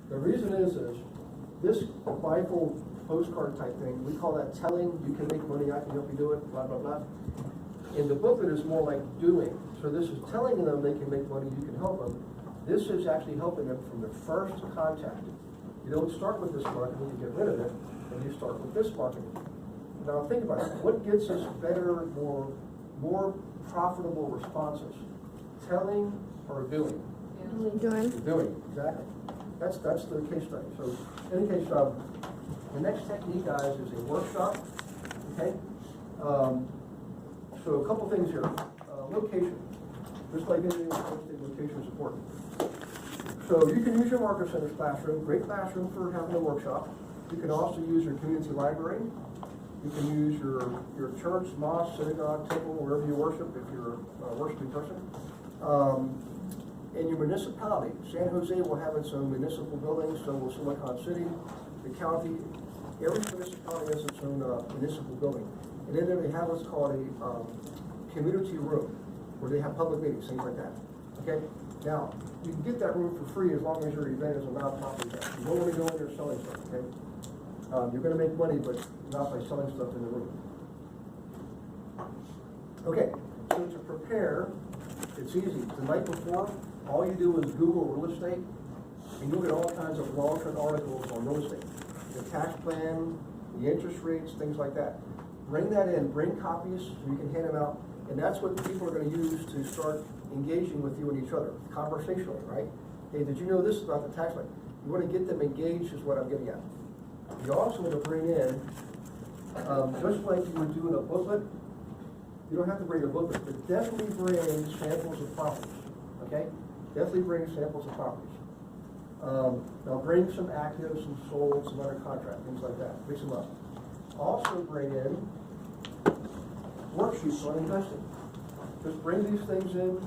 The reason is this bifold postcard type thing, we call that telling. You can make money, I can help you do it, blah, blah, blah. And the booklet is more like doing. So this is telling them they can make money, you can help them. This is actually helping them from the first contact. You don't start with this marketing, you get rid of it, and you start with this marketing. Now think about it. What gets us better, more profitable responses? Telling or doing? Doing, exactly. That's the case study. So in any case, the next technique, guys, is a workshop. Okay. So a couple things here. Location. Just like anything with real estate, location is important. So you can use your Market Center's classroom, great classroom for having a workshop. You can also use your community library. You can use your church, mosque, synagogue, temple, wherever you worship, if you're a worshiping person. In your municipality, San Jose will have its own municipal buildings, so will Silicon City, the county. Every municipality has its own municipal building. And then they have what's called a community room, where they have public meetings, things like that. Okay? Now, you can get that room for free as long as your event is a non-profit event. You don't want to go in there selling stuff, okay? You're going to make money, but not by selling stuff in the room. Okay, so to prepare, it's easy. The night before, all you do is Google real estate, and you'll get all kinds of blogs and articles on real estate. The tax plan, the interest rates, things like that. Bring that in, bring copies, so you can hand them out, and that's what people are going to use to start engaging with you and each other, conversationally, right? Hey, did you know this about the tax plan? You want to get them engaged is what I'm getting at. You also want to bring in, just like you would do in a booklet, you don't have to bring a booklet, but definitely bring samples of properties, okay? Definitely bring samples of properties. Now bring some active, some sold, some under contract, things like that. Mix them up. Also bring in worksheets on investing. Just bring these things in,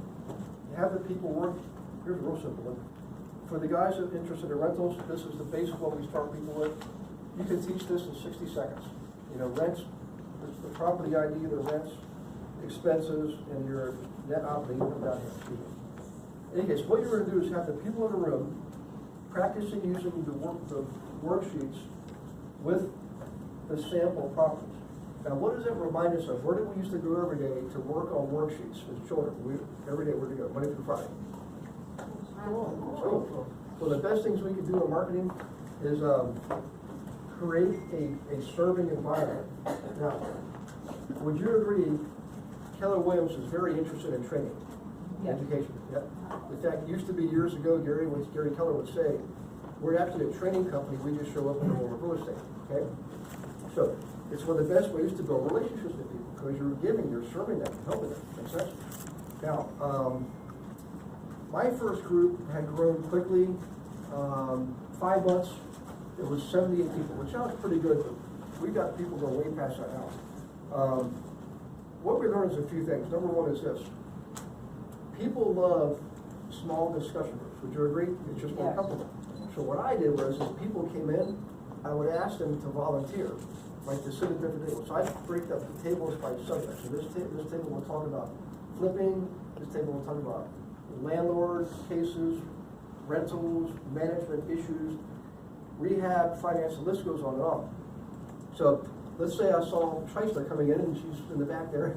have the people work. Here's a real simple one. For the guys that are interested in rentals, this is the base of what we start people with. You can teach this in 60 seconds. You know, rents, the property ID, the rents, expenses, and your net operating income down here. Excuse me. In any case, what you're going to do is have the people in the room practicing using the worksheets with the sample properties. Now, what does that remind us of? Where did we used to go every day to work on worksheets as children? Every day, where to go? Monday through Friday. So the best things we can do in marketing is create a serving environment. Now, would you agree Keller Williams is very interested in training, education? Yep. In fact, it used to be years ago, Gary Keller would say, we're actually a training company, we just show up in the world of real estate, okay? So, it's one of the best ways to build relationships with people, because you're giving, you're serving them, helping them, makes sense? Now, my first group had grown quickly, 5 months, it was 78 people, which sounds pretty good, but we got people going way past that now. What we learned is a few things. Number one is this. People love small discussion groups. Would you agree? It's just more comfortable. So what I did was, as people came in, I would ask them to volunteer, like to sit at different tables. So I break up the tables by subject. So this table will talk about flipping, this table will talk about landlord cases, rentals, management issues, rehab, finance, the list goes on and on. So let's say I saw Chrysler coming in, and she's in the back there,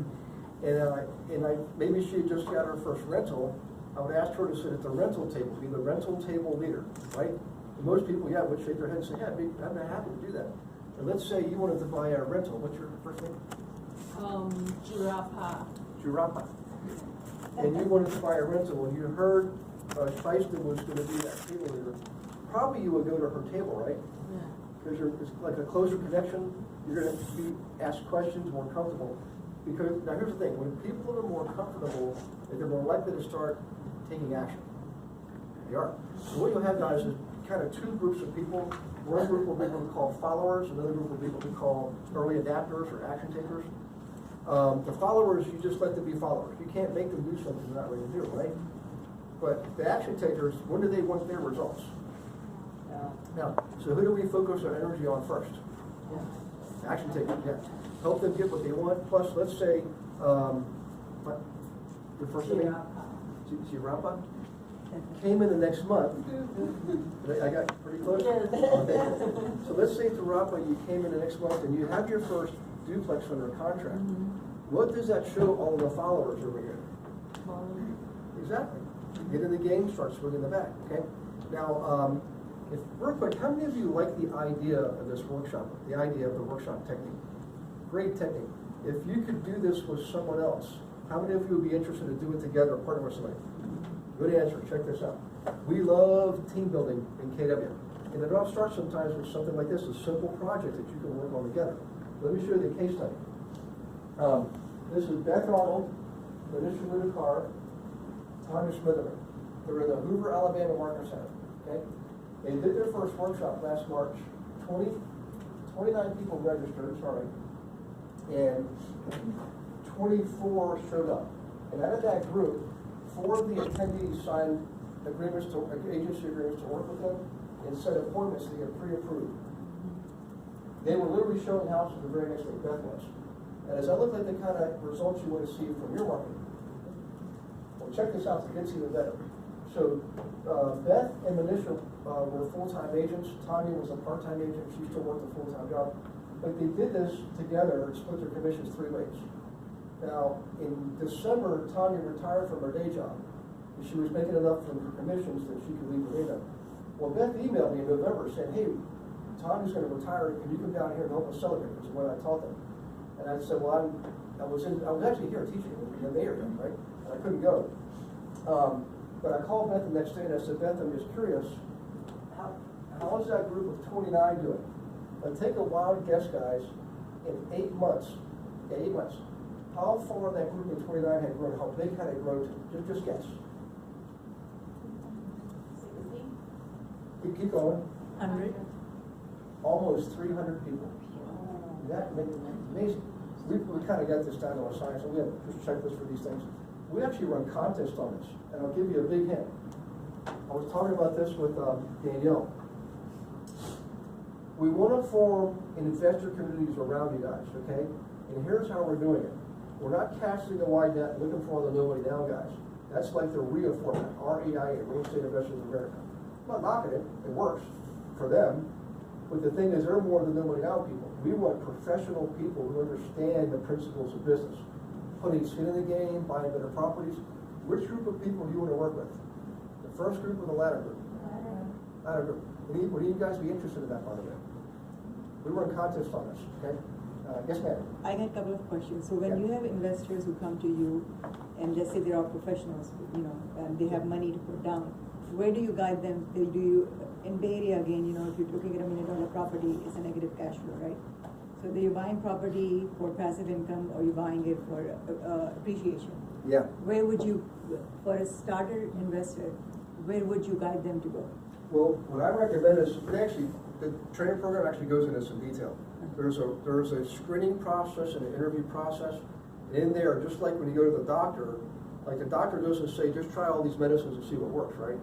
and maybe she had just got her first rental. I would ask her to sit at the rental table, be the rental table leader, right? And most people, would shake their head and say, yeah, I'm not happy to do that. And let's say you wanted to buy a rental. What's your first name? Jurapa. And you wanted to buy a rental, and you heard Chrysler was going to be that table leader. Probably you would go to her table, right? Yeah. Because it's like a closer connection. You're going to be asked questions, more comfortable. Because now here's the thing: when people are more comfortable, they're more likely to start taking action. They are. So what you'll have, guys, is kind of two groups of people. One group will be what we call followers. Another group will be what we call early adapters or action takers. The followers, you just let them be followers. You can't make them do something they're not ready to do, right? But the action takers, when do they want their results? Now, so who do we focus our energy on first? Action takers, help them get what they want. Plus, let's say, your first name? Chirapa? came in the next month, I got pretty close? Okay. So let's say, Tarapa, you came in the next month and you have your first duplex under contract. What does that show all of the followers over here? Exactly. Get in the game, start swinging the bat, okay? Now, if real quick, how many of you like the idea of this workshop, the idea of the workshop technique? Great technique. If you could do this with someone else, how many of you would be interested in doing it together or partner with somebody? Good answer, check this out. We love team building in KW. And it all starts sometimes with something like this, a simple project that you can work on together. Let me show you the case study. This is Beth Arnold, Vanessa Mudakar, Tanya Smitherman. They're in the Hoover, Alabama Market Center, okay? They did their first workshop last March. 29 people registered, sorry, and 24 showed up. And out of that group, 4 of the attendees signed agreements to, agency agreements to work with them and set appointments to get pre-approved. They were literally showing houses the very next day, Beth was. And does that look like the kind of results you want to see from your marketing? Well, check this out, it gets even better. So Beth and Manisha were full-time agents. Tanya was a part-time agent. She still worked a full-time job. But they did this together and split their commissions 3 ways. Now, in December, Tanya retired from her day job. She was making enough from her commissions that she could leave her day job. Well, Beth emailed me in November saying, hey, Tanya's going to retire. Can you come down here and help us celebrate? Which is what I taught them. And I said, well, I was actually here teaching in the area, right? And I couldn't go. But I called Beth the next day and I said, Beth, I'm just curious, how is that group of 29 doing? Now take a wild guess, guys, in 8 months, 8 months, how far that group of 29 had grown, how big had it grown to? Just guess. 60? Keep going. 100? Almost 300 people. That amazing. We kind of got this down to a science, and we have just a checklist for these things. We actually run contests on this, and I'll give you a big hint. I was talking about this with Danielle. We want to form investor communities around you guys, okay? And here's how we're doing it. We're not casting the wide net looking for all the nobody down guys. That's like the REIA format, REIA, Real Estate Investors of America. I'm not knocking it, it works for them. But the thing is, they're more than nobody down people. We want professional people who understand the principles of business. Putting skin in the game, buying better properties. Which group of people do you want to work with? The first group or the latter group? Latter group. Would you guys be interested in that, by the way? We run contests on this, okay? Yes, ma'am. I got a couple of questions. So when you have investors who come to you, and let's say they are professionals, you know, and they have money to put down, where do you guide them? Do you, in Bay Area again, you know, if you're looking at $1 million property, it's a negative cash flow, right? So are you buying property for passive income, or are you buying it for appreciation? Yeah. Where would you, for a starter investor, where would you guide them to go? Well, what I recommend is, the training program actually goes into some detail. There's a screening process and an interview process. In there, just like when you go to the doctor, like the doctor doesn't say, just try all these medicines and see what works, right?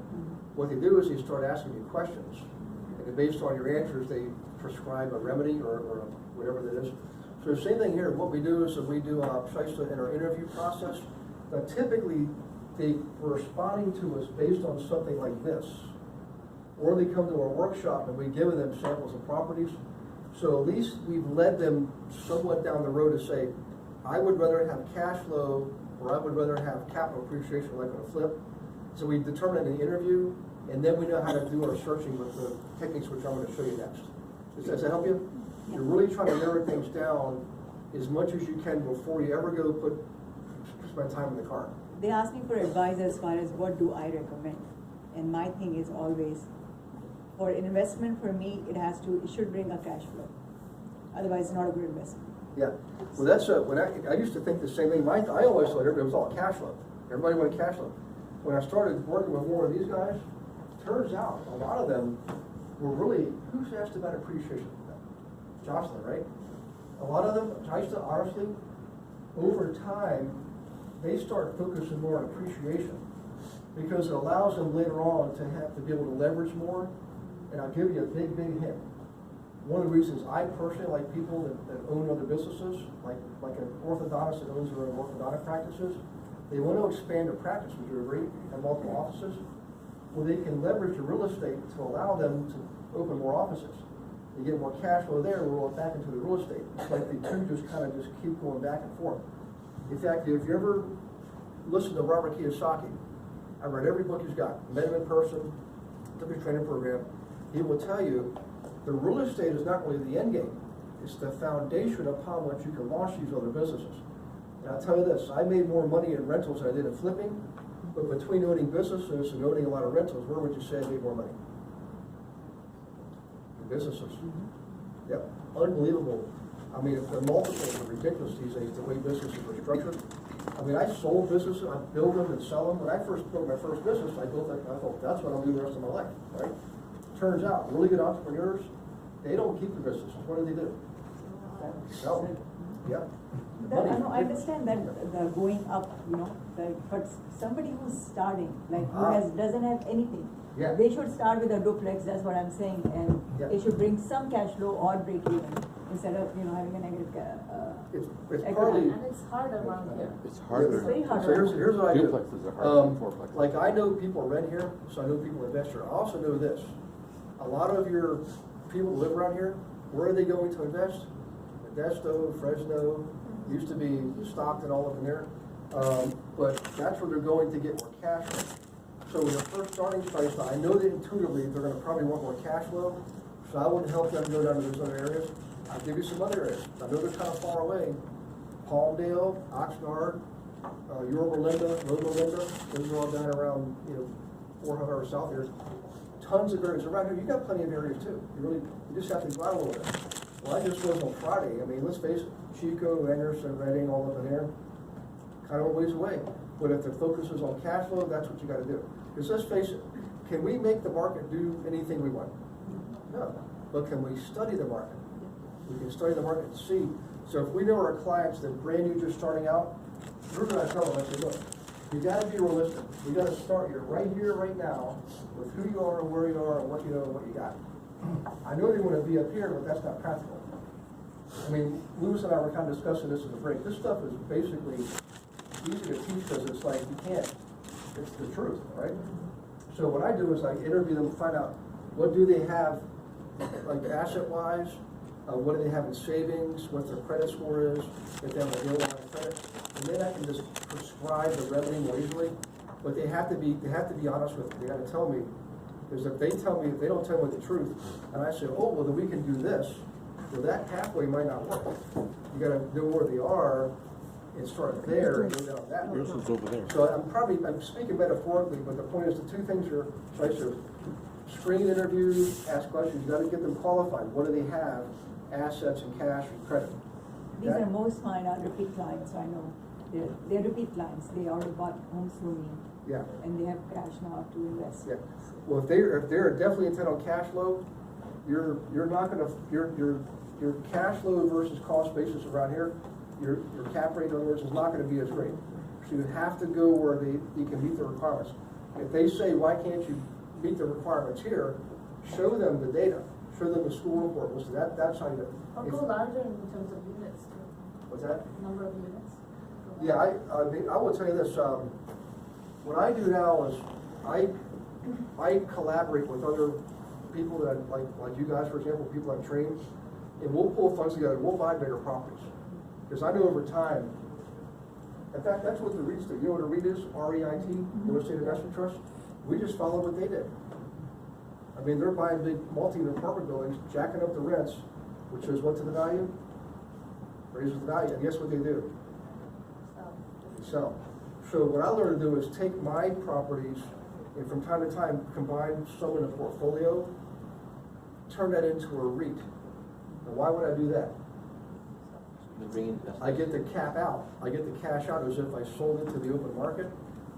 What they do is they start asking you questions. And based on your answers, they prescribe a remedy or whatever that is. So the same thing here. What we do is that we do in our interview process. Now, typically, they were responding to us based on something like this. Or they come to our workshop and we've given them samples of properties. So at least we've led them somewhat down the road to say, I would rather have cash flow, or I would rather have capital appreciation like on a flip. So we determine in the interview, and then we know how to do our searching with the techniques which I'm going to show you next. Does that help you? Yeah. You're really trying to narrow things down as much as you can before you ever go spend time in the car. They ask me for advice as far as what do I recommend. And my thing is always, for investment, for me, it should bring a cash flow. Otherwise, it's not a good investment. Yeah. Well, that's when I used to think the same thing. I always thought everybody was all cash flow. Everybody wanted cash flow. When I started working with more of these guys, turns out a lot of them were really, who's asked about appreciation? Jocelyn, right? A lot of them, I used to honestly, over time, they start focusing more on appreciation because it allows them later on to be able to leverage more. And I'll give you a big hint. One of the reasons I personally like people that own other businesses, like an orthodontist that owns their own orthodontic practices, they want to expand their practice. Would you agree? Have multiple offices. Well, they can leverage the real estate to allow them to open more offices. They get more cash flow there, roll it back into the real estate. It's like the two just kind of just keep going back and forth. In fact, if you ever listen to Robert Kiyosaki, I read every book he's got, met him in person, took his training program. He will tell you the real estate is not really the end game. It's the foundation upon which you can launch these other businesses. And I'll tell you this, I made more money in rentals than I did in flipping, but between owning businesses and owning a lot of rentals, where would you say I made more money? In businesses. Yeah, unbelievable. I mean, the multiples are ridiculous these days, the way businesses are structured. I mean, I sold businesses, I build them and sell them. When I first built my first business, I thought, that's what I'll do the rest of my life, right? Turns out, really good entrepreneurs, they don't keep the businesses. What do? Sell them. Yeah. I understand that the going up, but somebody who's starting, like doesn't have anything. Yeah. They should start with a duplex, that's what I'm saying, and Yeah. they should bring some cash flow or break even instead of, having a negative, It's equity. partly. And it's hard around here. It's harder. It's very hard. So here's what I do. Duplexes are harder than fourplexes. Like I know people rent here, so I know people invest here. I also know this. A lot of your people who live around here, where are they going to invest? Modesto, Fresno, used to be Stockton, all up in there. But that's where they're going to get more cash flow. So in the first starting price, I know that intuitively they're gonna probably want more cash flow, so I wouldn't help them go down to those other areas. I'll give you some other areas. I know they're kind of far away. Palmdale, Oxnard, Yorba Linda, Loma Linda, those are all down around, 400 hours south here. Tons of areas around here. You got plenty of areas too. You just have to go out a little bit. Well, I just was on Friday. I mean, let's face it, Chico, Anderson, Redding, all up in there, kind of a ways away. But if the focus is on cash flow, that's what you got to do. Because let's face it, can we make the market do anything we want? No. But can we study the market? We can study the market and see. So if we know our clients that brand new just starting out, we're going to tell them, I say, look, you got to be realistic. We got to start here, right now, with who you are, where you are, and what you know, and what you got. I know they want to be up here, but that's not practical. I mean, Lewis and I were kind of discussing this at the break. This stuff is basically easy to teach because it's like you can't. It's the truth, right? So what I do is I interview them, find out what do they have, like asset-wise, what do they have in savings, what their credit score is, if they have a real line of credit, and then I can just prescribe the remedy more easily. But they have to be honest with me. They got to tell me, because if they don't tell me the truth, and I say, oh well, then we can do this. Well, that pathway might not work. You got to know where they are and start there and go down that. Yours is over there. So I'm speaking metaphorically, but the point is the two things are, so I said, screen interviews, ask questions, you gotta get them qualified. What do they have? Assets and cash and credit. These are most mine are repeat clients, I know. They're repeat clients, they already bought homes through me. Yeah. And they have cash now to invest. Yeah. Well, if they're definitely intent on cash flow, you're not gonna, your cash flow versus cost basis around here, your cap rate, in other words, is not gonna be as great. So you have to go where you can meet the requirements. If they say, why can't you meet the requirements here, show them the data, show them the school report, listen, that's how you. Or go larger in terms of units too. What's that? Number of units. Yeah, I will tell you this, what I do now is, I collaborate with other people that, like you guys, for example, people I've trained, and we'll pull funds together, we'll buy bigger properties. Because I know over time, in fact, that's what the REITs do. You know what a REIT is? REIT, Real Estate Investment Trust? We just follow what they did. I mean, they're buying big multi-apartment buildings, jacking up the rents, which is what to the value? Raises the value, and guess what they do? They sell. So what I learned to do is take my properties and from time to time combine some in a portfolio, turn that into a REIT. Now why would I do that? I get the cap out. I get the cash out as if I sold it to the open market.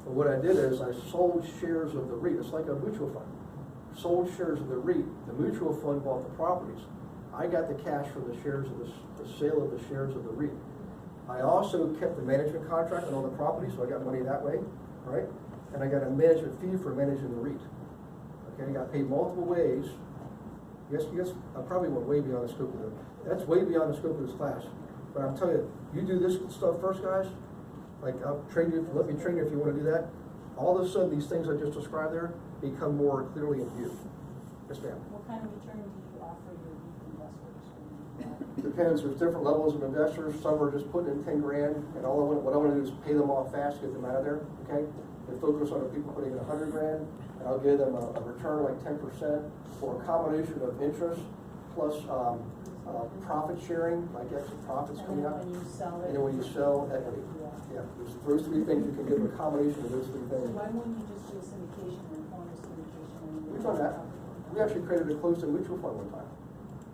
But what I did is I sold shares of the REIT. It's like a mutual fund. Sold shares of the REIT. The mutual fund bought the properties. I got the cash from the shares of the sale of the shares of the REIT. I also kept the management contract on all the properties, so I got money that way, right? And I got a management fee for managing the REIT. Okay, I got paid multiple ways. Yes, I probably went way beyond the scope of it. That's way beyond the scope of this class. But I'm telling you, you do this stuff first, guys. Like I'll train you, let me train you if you want to do that. All of a sudden, these things I just described there, become more clearly in view. Yes, ma'am. What kind of return do you offer your investors when you Depends, there's different levels of investors. Some are just putting in 10 grand, and what I want to do is pay them off fast, get them out of there, okay? And focus on the people putting in 100 grand, and I'll give them a return like 10% for a combination of interest plus profit sharing, like extra profits coming out. when you sell it? And then when you sell equity. Yeah. Yeah, there's those three things, you can give a combination of those three So things. why wouldn't you just do a syndication and form a syndication? And We've done that. We actually created a closed-end mutual fund one time.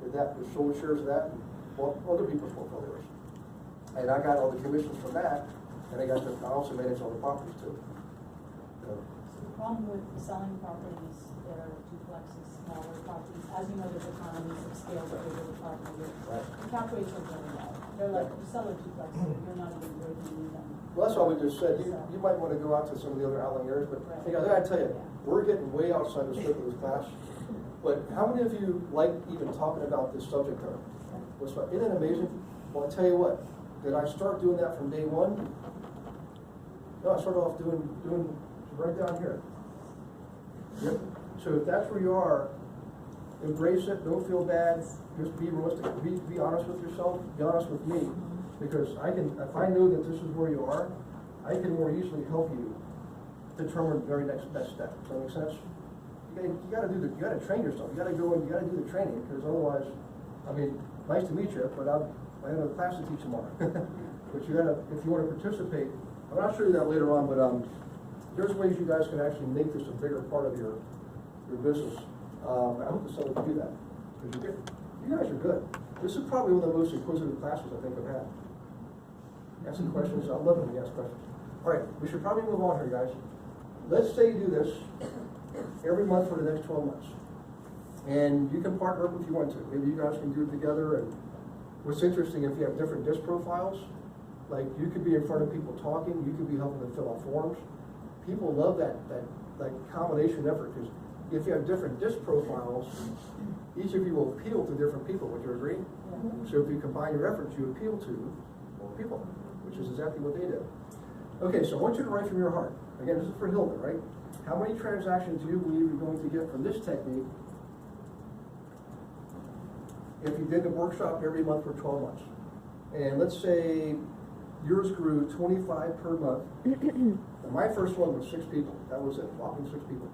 Did that, we sold shares of that, and bought other people's portfolios. And I got all the commissions from that, and I also managed all the properties too. So, So the problem with selling properties that are duplexes, smaller properties, as you know, there's economies of scale that bigger the property is. Right. The cap rates are very low. They're like, you sell a duplex, you're not even breaking even. Well, that's all we just said. You might want to go out to some of the other outlying areas, but Right. hey, I gotta tell you, we're getting way outside the scope of this class. But how many of you like even talking about this subject matter? Isn't it amazing? Well, I tell you what, did I start doing that from day one? No, I started off doing right down here. Yep. So if that's where you are, embrace it, don't feel bad, just be realistic, be honest with yourself, be honest with me. Because if I know that this is where you are, I can more easily help you determine the very next best step. Does that make sense? You gotta train yourself. You gotta go and you gotta do the training, because otherwise, I mean, nice to meet you, but I have a class to teach tomorrow. But you gotta, if you wanna participate, I'll show you that later on, but there's ways you guys can actually make this a bigger part of your business. I hope the seller can do that, because you guys are good. This is probably one of the most inquisitive classes I think I've had. Asking questions, I love it when you ask questions. All right, we should probably move on here, guys. Let's say you do this every month for the next 12 months. And you can partner up if you want to. Maybe you guys can do it together. And what's interesting, if you have different disc profiles, like you could be in front of people talking, you could be helping them fill out forms. People love that like combination effort, because if you have different disc profiles, each of you will appeal to different people. Would you agree? Yeah. So if you combine your efforts, you appeal to more people, which is exactly what they did. Okay, so I want you to write from your heart. Again, this is for Hilda, right? How many transactions do you believe you're going to get from this technique if you did the workshop every month for 12 months? And let's say yours grew 25 per month. And my first one was 6 people. That was it, whopping 6 people.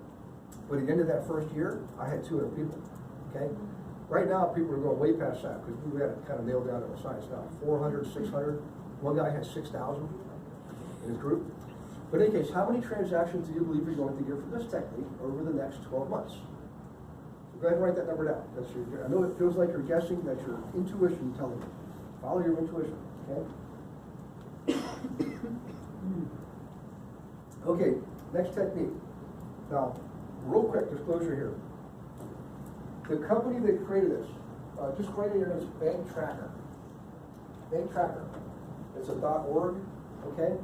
But at the end of that first year, I had 200 people, okay? Right now, people are going way past that, because we had it kind of nailed down to a science now. 400, 600. One guy had 6,000 in his group. But in any case, how many transactions do you believe you're going to get from this technique over the next 12 months? So go ahead and write that number down. I know it feels like you're guessing, that's your intuition telling you. Follow your intuition, okay? Okay, next technique. Now, real quick disclosure here. The company that created this, just write in your notes, Bank Tracker. Bank Tracker. It's a .org, okay?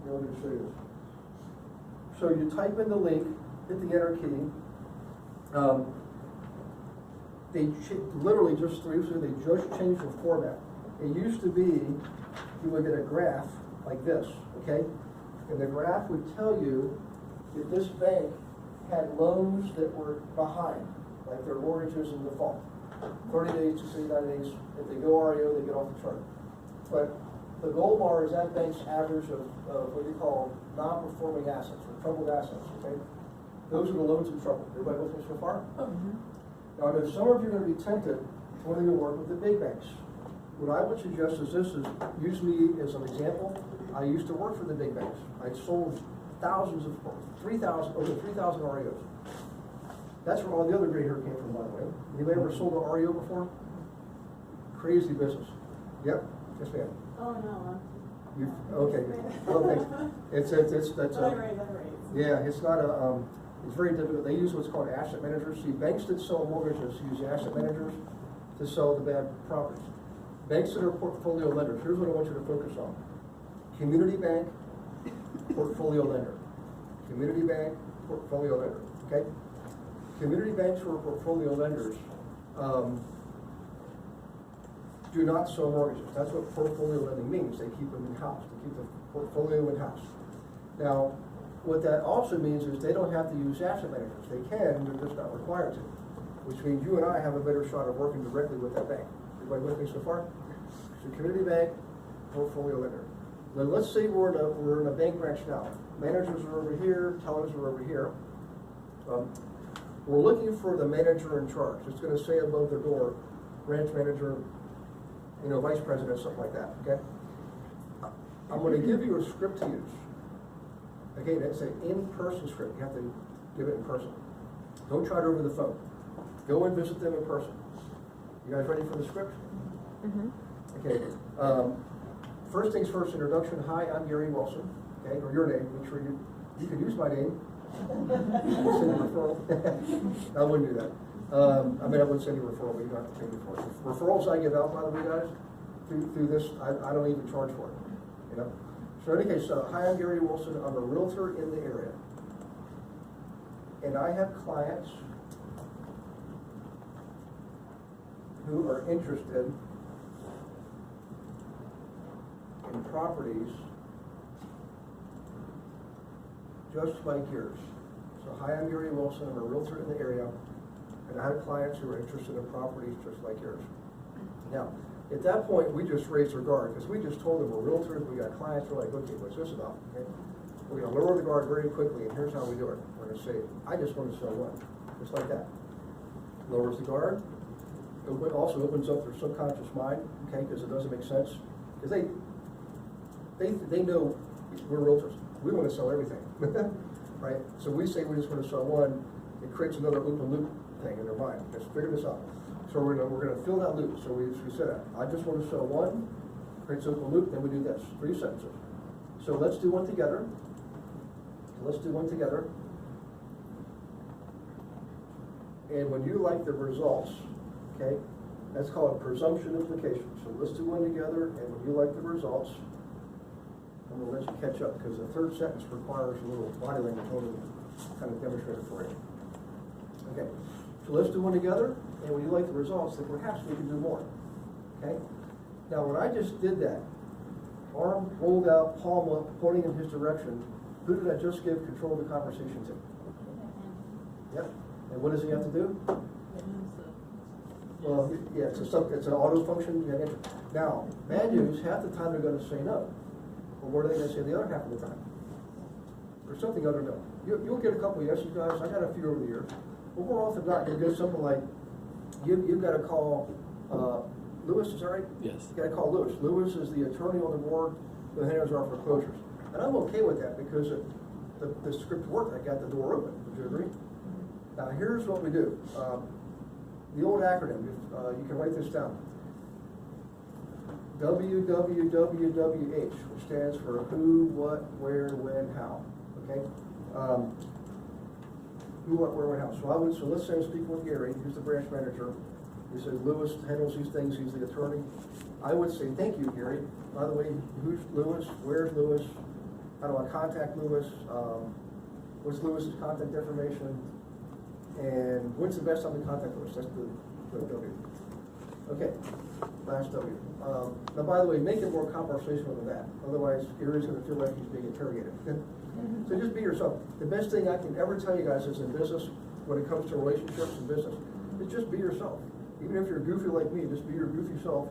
Here, let me show you this. So you type in the link, hit the enter key. They literally just changed the format. It used to be, you would get a graph like this, okay? And the graph would tell you if this bank had loans that were behind, like their mortgages in default. 30 days to 69 days. If they go REO, they get off the chart. But the gold bar is that bank's average of what you call non-performing assets or troubled assets, okay? Those are the loans in trouble. Everybody with me so far? Now, I know some of you are going to be tempted to want to work with the big banks. What I would suggest is this: use me as an example. I used to work for the big banks. I sold thousands of, over 3,000 REOs. That's where all the other gray hair came from, by the way. Anybody ever sold an REO before? Crazy business. Yep. Yes, ma'am. Oh, no. Okay. It's yeah. It's not a. It's very difficult. They use what's called asset managers. See, banks that sell mortgages use asset managers to sell the bad properties. Banks that are portfolio lenders. Here's what I want you to focus on: community bank, portfolio lender. Community bank, portfolio lender. Okay. Community banks or portfolio lenders do not sell mortgages. That's what portfolio lending means. They keep them in-house. They keep the portfolio in-house. Now, what that also means is they don't have to use asset managers. They can, they're just not required to. Which means you and I have a better shot of working directly with that bank. Everybody with me so far? So community bank, portfolio lender. Then let's say we're in a bank branch now. Managers are over here, tellers are over here. We're looking for the manager in charge. It's gonna say above the door, branch manager, vice president, something like that, okay? I'm gonna give you a script to use. Again, it's an in-person script. You have to give it in person. Don't try it over the phone. Go and visit them in person. You guys ready for the script? Okay. First things first, introduction. Hi, I'm Gary Wilson. Okay, or your name. Make sure you can use my name. Send a referral. I wouldn't do that. I would send you a referral, but you don't have to pay me for it. Referrals I give out, by the way, guys, through this, I don't even charge for it. So in any case, hi, I'm Gary Wilson. I'm a realtor in the area. And I have clients who are interested in properties just like yours. So hi, I'm Gary Wilson. I'm a realtor in the area. And I have clients who are interested in properties just like yours. Now, at that point, we just raised our guard because we just told them we're realtors, we got clients, we're like, okay, what's this about? Okay? We're gonna lower the guard very quickly, and here's how we do it. We're gonna say, I just want to sell one, just like that. Lowers the guard. It also opens up their subconscious mind, okay, because it doesn't make sense. Because they know we're realtors. We want to sell everything, right? So we say we just want to sell one, it creates another open loop thing in their mind. Let's figure this out. So we're gonna fill that loop. So we said that. I just want to sell one, creates open loop, then we do this. 3 sentences. So let's do one together. And when you like the results, okay, that's called presumption implication. So let's do one together, and when you like the results, I'm gonna let you catch up because the third sentence requires a little body language to kind of demonstrate it for you. Okay, so let's do one together, and when you like the results, then perhaps we can do more. Okay? Now, when I just did that, arm rolled out, palm up, pointing in his direction, who did I just give control of the conversation to? Yep. And what does he have to do? Well, yeah, it's an auto function. Now, bad news, half the time they're going to say no. But what are they going to say the other half of the time? Or something other no. You'll get a couple of yeses, guys. I got a few over the years. But more often than not, you'll get something like, you've got to call Lewis, is that right? Yes. You've got to call Lewis. Lewis is the attorney on the board who handles our foreclosures. And I'm okay with that because the script worked. I got the door open. Would you agree? Now here's what we do. The old acronym, you can write this down. WWWWH, which stands for who, what, where, when, how. Okay? Who, what, where, when, how. So let's say I'm speaking with Gary, who's the branch manager. He says Lewis handles these things, he's the attorney. I would say, thank you, Gary. By the way, who's Lewis? Where's Lewis? How do I contact Lewis? What's Lewis's contact information? And when's the best time to contact Lewis? That's the W. Okay, last W. Now, by the way, make it more conversational than that. Otherwise, Gary's going to feel like he's being interrogated. So just be yourself. The best thing I can ever tell you guys is in business, when it comes to relationships and business, is just be yourself. Even if you're goofy like me, just be your goofy self.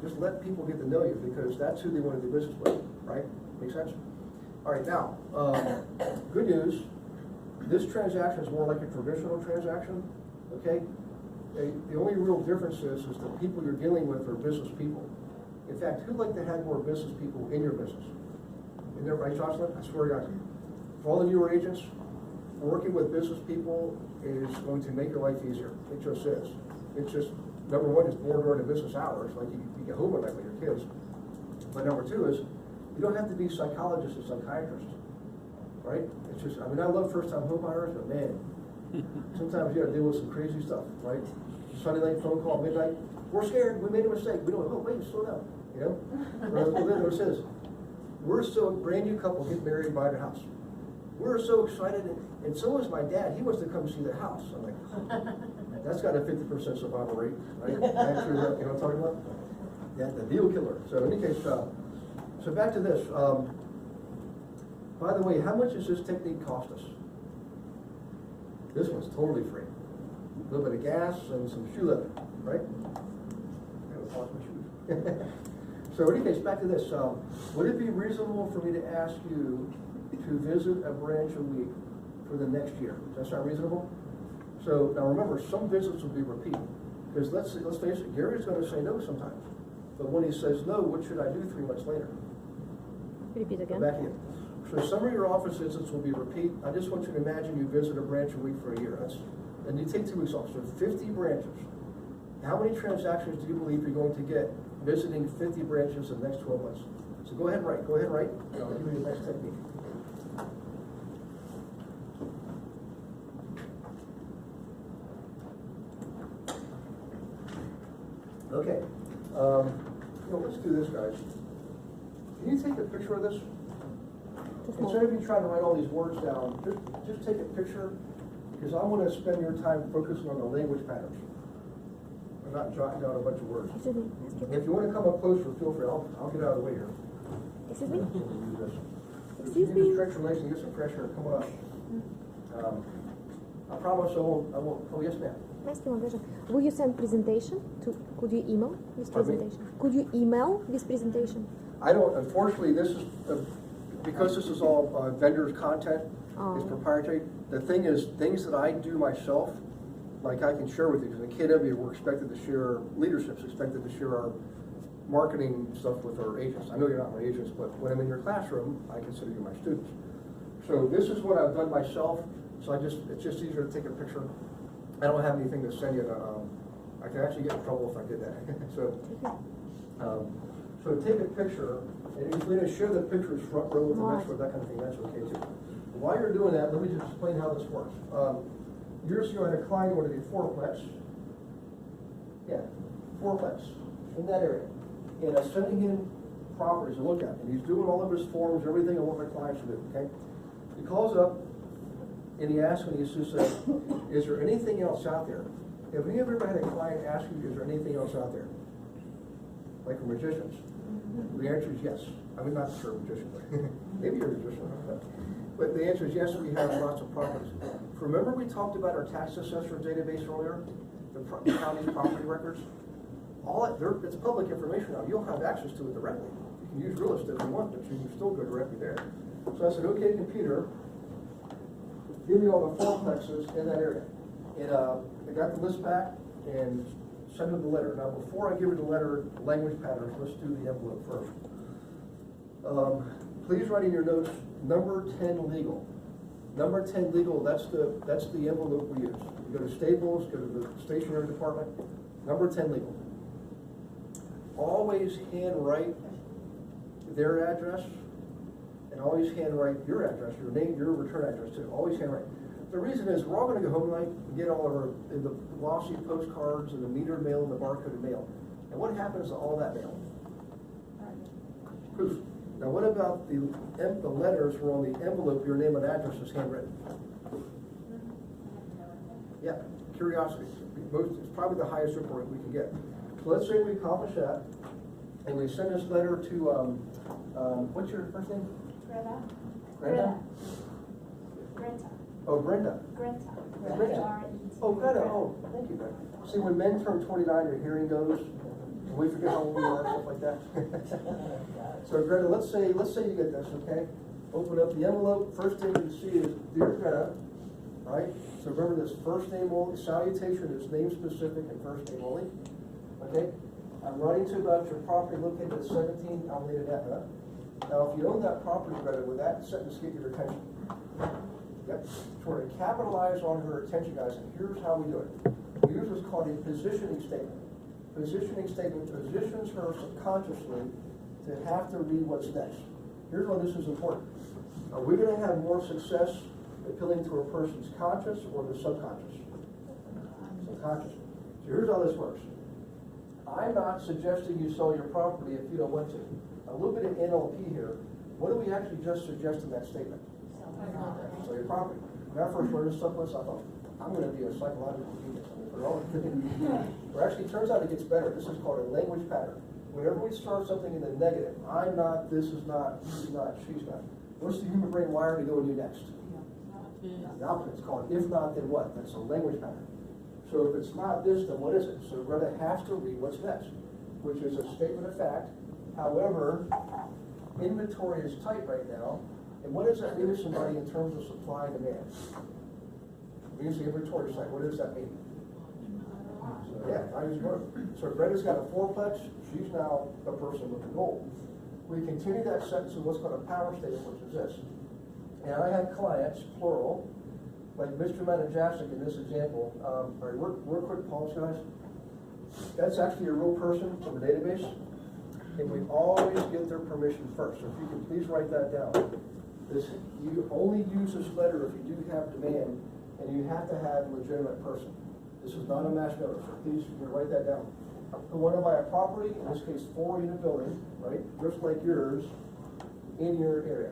Just let people get to know you because that's who they want to do business with, right? Make sense? All right, now, good news. This transaction is more like a traditional transaction, okay? The only real difference is the people you're dealing with are business people. In fact, who'd like to have more business people in your business? Isn't that right, Jocelyn? I swear to God. For all the newer agents, working with business people is going to make your life easier. It just is. It's just, number one, it's more during the business hours, like you get home at night with your kids. But number two is, you don't have to be psychologists and psychiatrists, right? It's just, I love first-time home buyers, but man, sometimes you gotta deal with some crazy stuff, right? Sunday night phone call, midnight, we're scared, we made a mistake. We don't, oh, wait, slow down, you know? Well, then it says, we're still a brand new couple getting married and buying a house. We're so excited, and so is my dad. He wants to come see the house. I'm like, that's got a 50% survival rate, right? Actually, you know what I'm talking about? Yeah, the deal killer. So in any case, so back to this. By the way, how much does this technique cost us? This one's totally free. A little bit of gas and some shoe leather, right? I gotta polish my shoes. So in any case, back to this. Would it be reasonable for me to ask you to visit a branch a week for the next year? Does that sound reasonable? So now remember, some visits will be repeat. Because let's face it, Gary's gonna say no sometimes. But when he says no, what should I do 3 months later? Repeat Go again. back in. So some of your office visits will be repeat. I just want you to imagine you visit a branch a week for a year. And you take 2 weeks off, so 50 branches. How many transactions do you believe you're going to get visiting 50 branches in the next 12 months? So go ahead and write, and I'll give you the next technique. Okay, let's do this, guys. Can you take a picture of this? Instead of you trying to write all these words down, just take a picture, because I want to spend your time focusing on the language patterns. I'm not jotting down a bunch of words. Excuse me. Excuse me. If you want to come up closer, feel free. I'll get out of the way here. Excuse me. Use this. Excuse You can me. stretch your legs and get some fresh air. Come on up. I promise I won't. Oh, yes, ma'am. Ask you one question. Will you send presentation to? Could you email this Pardon me? presentation? Could you email this presentation? I don't. Unfortunately, this is because this is all vendors' content. It's Oh. proprietary. The thing is, things that I do myself, like I can share with you, because in KW we're expected to share, leadership's expected to share our marketing stuff with our agents. I know you're not my agents, but when I'm in your classroom, I consider you my students. So this is what I've done myself, so it's just easier to take a picture. I don't have anything to send you, I can actually get in trouble if I did that. So take a picture, and if you're gonna share the pictures front row with the next row, that kind of thing, that's okay too. While you're doing that, let me just explain how this works. Years ago, I had a client who wanted to do fourplex. Yeah, fourplex, in that area. And I'm sending him properties to look at, and he's doing all of his forms, everything I want my clients to do, okay? He calls up, and he asks me, he says, is there anything else out there? Have you ever had a client ask you, is there anything else out there? Like for magicians? The answer is yes. I mean, not sure a magician, but maybe you're a magician. I don't know. But the answer is yes, we have lots of properties. Remember we talked about our tax assessor database earlier? The county's property records? It's public information now. You'll have access to it directly. You can use Realist if you want, but you can still go directly there. So I said, okay, computer, give me all the fourplexes in that area. And I got the list back and sent her the letter. Now, before I give her the letter, language patterns, let's do the envelope first. Please write in your notes, number 10 legal. Number 10 legal, that's the envelope we use. You go to Staples, go to the stationery department, number 10 legal. Always handwrite their address, and always handwrite your address, your name, your return address too. Always handwrite. The reason is we're all going to go home tonight and get all of our the glossy postcards and the metered mail and the barcoded mail. And what happens to all that mail? Proof. Now, what about the letters where on the envelope your name and address is handwritten? Yeah, curiosity. It's probably the highest report we can get. So let's say we accomplish that, and we send this letter to, what's your first name? Greta. Greta? Greta. Oh, Brenda. Greta. Greta. G-R-E-T. Oh, Greta, oh, thank you, Greta. See, when men turn 29, your hearing goes, and we forget how old we are, stuff like that. So Greta, let's say you get this, okay? Open up the envelope, first thing you see is, Dear Greta, right? So remember this, first name only, salutation is name specific and first name only, okay? I'm writing to you about your property located at 17 Alameda Ave. Now, if you own that property, Greta, would that sentence get your attention? Yep. So we're going to capitalize on her attention, guys, and here's how we do it. We use what's called a positioning statement. Positioning statement positions her subconsciously to have to read what's next. Here's why this is important. Are we going to have more success appealing to a person's conscious or the subconscious? Subconscious. So here's how this works. I'm not suggesting you sell your property if you don't want to. A little bit of NLP here. What do we actually just suggest in that statement? Sell your property. When I first learned this stuff, I thought, I'm going to be a psychological genius. Well, actually, it turns out it gets better. This is called a language pattern. Whenever we start something in the negative, I'm not, this is not, he's not, she's not. What's the human brain wired to go and do next? The opposite, it's called if not, then what? That's a language pattern. So if it's not this, then what is it? So Greta has to read what's next, which is a statement of fact. However, inventory is tight right now. And what does that mean to somebody in terms of supply and demand? We use the inventory site. What does that mean? So, yeah, I use growth. So Greta's got a fourplex. She's now the person with the goal. We continue that sentence in what's called a power statement, which is this. And I had clients, plural, like Mr. Manajasic in this example. All right, we're quick pause, guys. That's actually a real person from the database, and we always get their permission first. So if you can please write that down. You only use this letter if you do have demand, and you have to have a legitimate person. This is not a mass mailer, so please write that down. I want to buy a property, in this case 4-unit building, right, just like yours, in your area.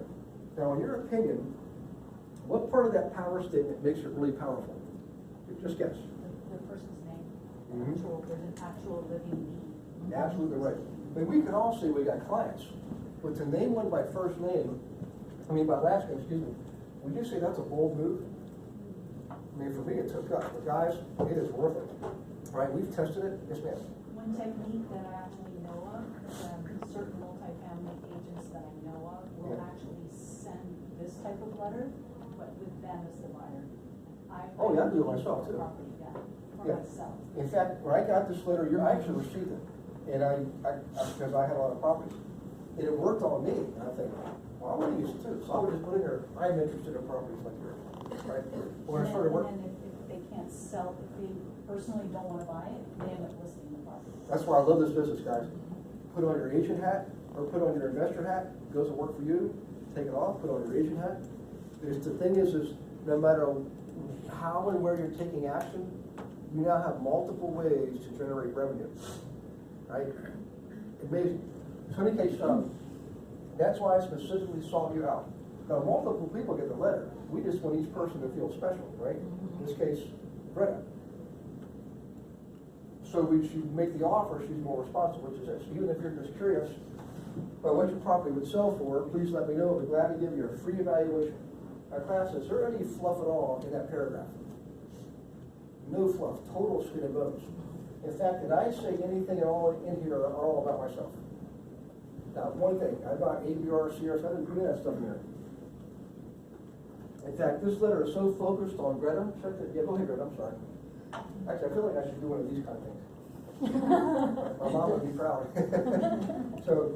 Now, in your opinion, what part of that power statement makes it really powerful? Just guess. The person's name, Mhm. there's an actual living need. Absolutely right. I mean, we can all say we got clients, but to name one by first name, by last name, excuse me, would you say that's a bold move? I mean, for me, it took guts, but guys, it is worth it, right? We've tested it. Yes, ma'am. One technique that I actually know of, certain multifamily agents that I know of will Yeah. actually send this type of letter, but with them as the buyer. Oh, yeah, I do it myself, too. Property, yeah, for Yeah. myself. In fact, when I got this letter, I actually received it, and I because I had a lot of properties, and it worked on me. And I think, well, I want to use it too. So I would just put in there, I'm interested in properties like yours, right? When I started working, And then if they can't sell, if they personally don't wanna buy it, they end up listing the property. that's why I love this business, guys. Put on your agent hat, or put on your investor hat. It goes to work for you. Take it off. Put on your agent hat. Because the thing is no matter how and where you're taking action, you now have multiple ways to generate revenue, right? Amazing. So in any case, that's why I specifically sought you out. Now, multiple people get the letter. We just want each person to feel special, right? In this case, Greta. So we should make the offer, she's more responsible, which is this. Even if you're just curious about what your property would sell for, please let me know. I'll be glad to give you a free evaluation. Now, class, is there any fluff at all in that paragraph? No fluff, total skin and bones. In fact, did I say anything at all in here at all about myself? Now, one thing, I bought ABR, CRS, I didn't put any of that stuff in there. In fact, this letter is so focused on Greta. Check that. Yeah, go ahead, Greta, I'm sorry. Actually, I feel like I should do one of these kind of things. My mom would be proud. So,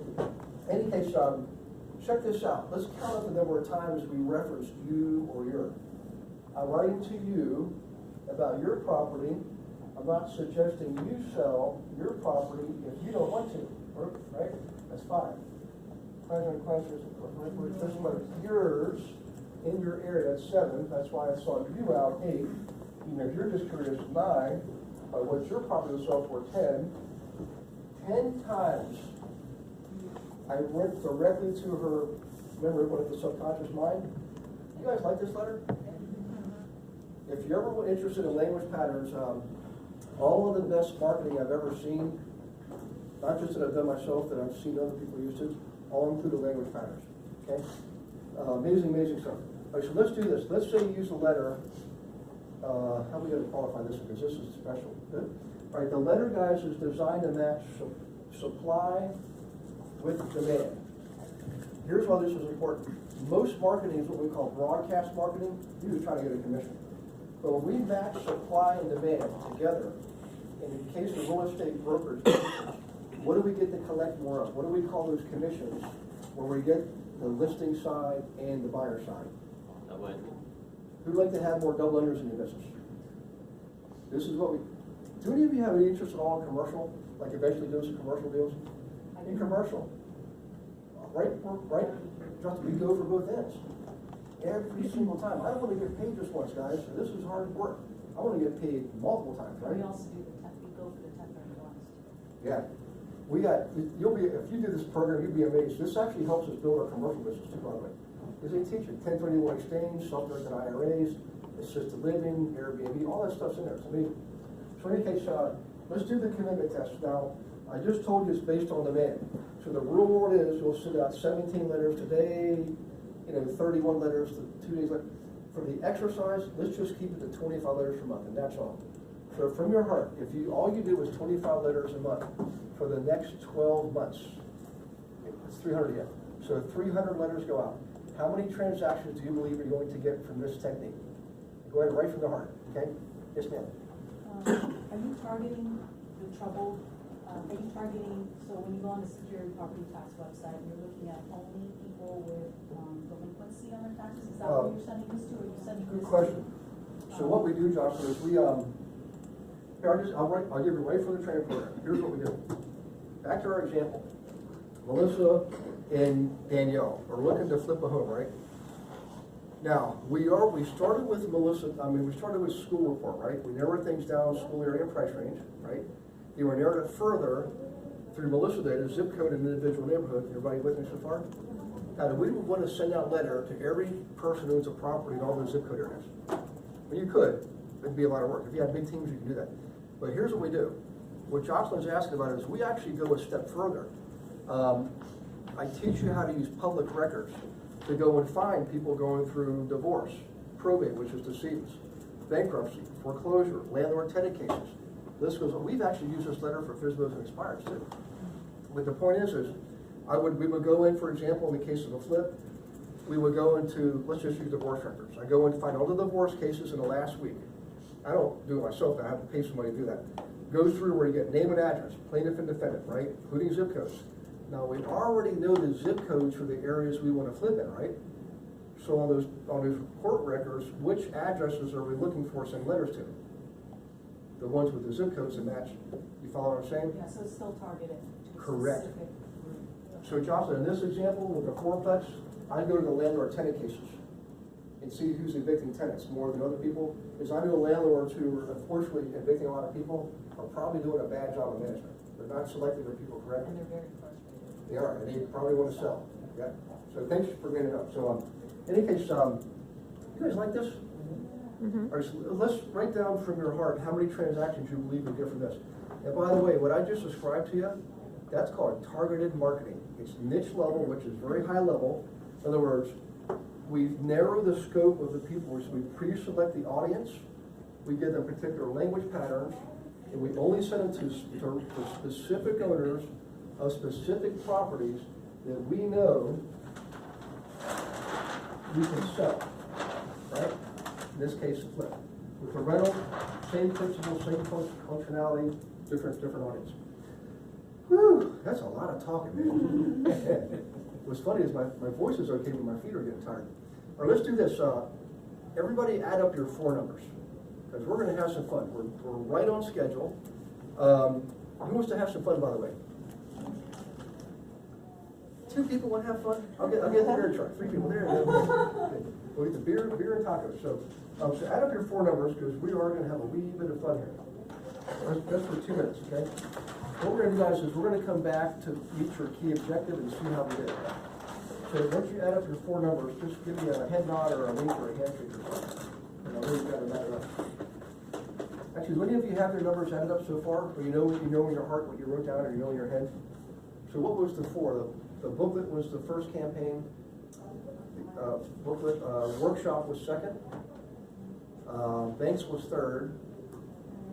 in any case, check this out. Let's count up the number of times we referenced you or your. I'm writing to you about your property. I'm not suggesting you sell your property if you don't want to, right? That's 5. This one, yours in your area, that's 7. That's why I saw you out 8. Even if you're just curious, 9. What's your property to sell for 10? 10 times I went directly to her memory, what is the subconscious mind? You guys like this letter? If you're ever interested in language patterns, all of the best marketing I've ever seen, not just that I've done myself, that I've seen other people use too, all include the language patterns. Okay? Amazing, amazing stuff. All right, so let's do this. Let's say you use the letter. How are we going to qualify this one? Because this is special. Good. All right, the letter, guys, is designed to match supply with demand. Here's why this is important. Most marketing is what we call broadcast marketing. You're just trying to get a commission. But when we match supply and demand together, in the case of real estate brokers, what do we get to collect more of? What do we call those commissions where we get the listing side and the buyer side? Who'd like to have more double unders in your business? This is what we, do any of you have any interest at all in commercial? Like eventually doing some commercial deals? In commercial. Right, we go for both ends. Every single time. I don't want to get paid just once, guys. This is hard work. I want to get paid multiple times, right? We also do we go for the 1031s too. Yeah. We got, if you do this program, you'd be amazed. This actually helps us build our commercial business too, by the way. Because they teach it, 1031 exchange, self-directed IRAs, assisted living, Airbnb, all that stuff's in there. It's amazing. So in any case, let's do the commitment test. Now, I just told you it's based on demand. So the real world is you'll send out 17 letters today, 31 letters to 2 days later. For the exercise, let's just keep it to 25 letters per month, and that's all. So from your heart, if all you do is 25 letters a month for the next 12 months, it's 300 again. So 300 letters go out. How many transactions do you believe you're going to get from this technique? Go ahead, right from the heart, okay? Yes, ma'am. Are you targeting the troubled, are you targeting, so when you go on the Secure Property Tax website, you're looking at only people with delinquency on their taxes? Is that what you're sending this to, or are you sending Good this? question. So what we do, Jocelyn, is we, here, I'll give you away for the training program. Here's what we do. Back to our example. Melissa and Danielle are looking to flip a home, right? Now, we started with Melissa, we started with school report, right? We narrowed things down, school area and price range, right? You were narrowed it further through Melissa data, zip code and individual neighborhood. Everybody with me so far? Now, we would want to send out a letter to every person who owns a property in all those zip code areas. Well, you could. It'd be a lot of work. If you had big teams, you can do that. But here's what we do. What Jocelyn's asking about is we actually go a step further. I teach you how to use public records to go and find people going through divorce, probate, which is decedents, bankruptcy, foreclosure, landlord-tenant cases. This goes on. We've actually used this letter for FSBOs and expires too. But the point is we would go in, for example, in the case of a flip, we would go into, let's just use divorce records. I go and find all the divorce cases in the last week. I don't do it myself, I have to pay somebody to do that. Go through where you get name and address, plaintiff and defendant, right? Including zip codes. Now, we already know the zip codes for the areas we want to flip in, right? So on those court records, which addresses are we looking for sending letters to? The ones with the zip codes that match. You follow what I'm saying? Yeah, so it's still targeted to a Correct. specific group. So Jocelyn, in this example with the fourplex, I go to the landlord-tenant cases and see who's evicting tenants more than other people. Because I know landlords who are unfortunately evicting a lot of people are probably doing a bad job of management. They're not selecting their people correctly. And they're very frustrated. They are, and they probably want to sell. Yeah. So thanks for bringing it up. So in any case, you guys like this? Mm-hmm. All right, so let's write down from your heart how many transactions you believe you get from this. And by the way, what I just described to you, that's called targeted marketing. It's niche level, which is very high level. In other words, we narrow the scope of the people. So we pre-select the audience, we give them particular language patterns, and we only send them to specific owners of specific properties that we know we can sell, right? In this case, a flip. With a rental, same principle, same functionality, different audience. Whew, that's a lot of talking, man. What's funny is my voice is okay, but my feet are getting tired. All right, let's do this. Everybody add up your 4 numbers, because we're going to have some fun. We're right on schedule. Who wants to have some fun, by the way? 2 people want to have fun? I'll get the beer truck. 3 people. There you go. Okay. We'll get the beer and tacos. So add up your 4 numbers, because we are going to have a wee bit of fun here. Just for 2 minutes, okay? What we're going to do, guys, is we're going to come back to each your key objective and see how we did. So once you add up your 4 numbers, just give me a head nod or a wink or a handshake or something. And I'll really got to matter up. Actually, do any of you have their numbers added up so far? Or you know in your heart what you wrote down, or you know in your head? So what was the 4? The booklet was the first campaign. Workshop was second. Banks was third.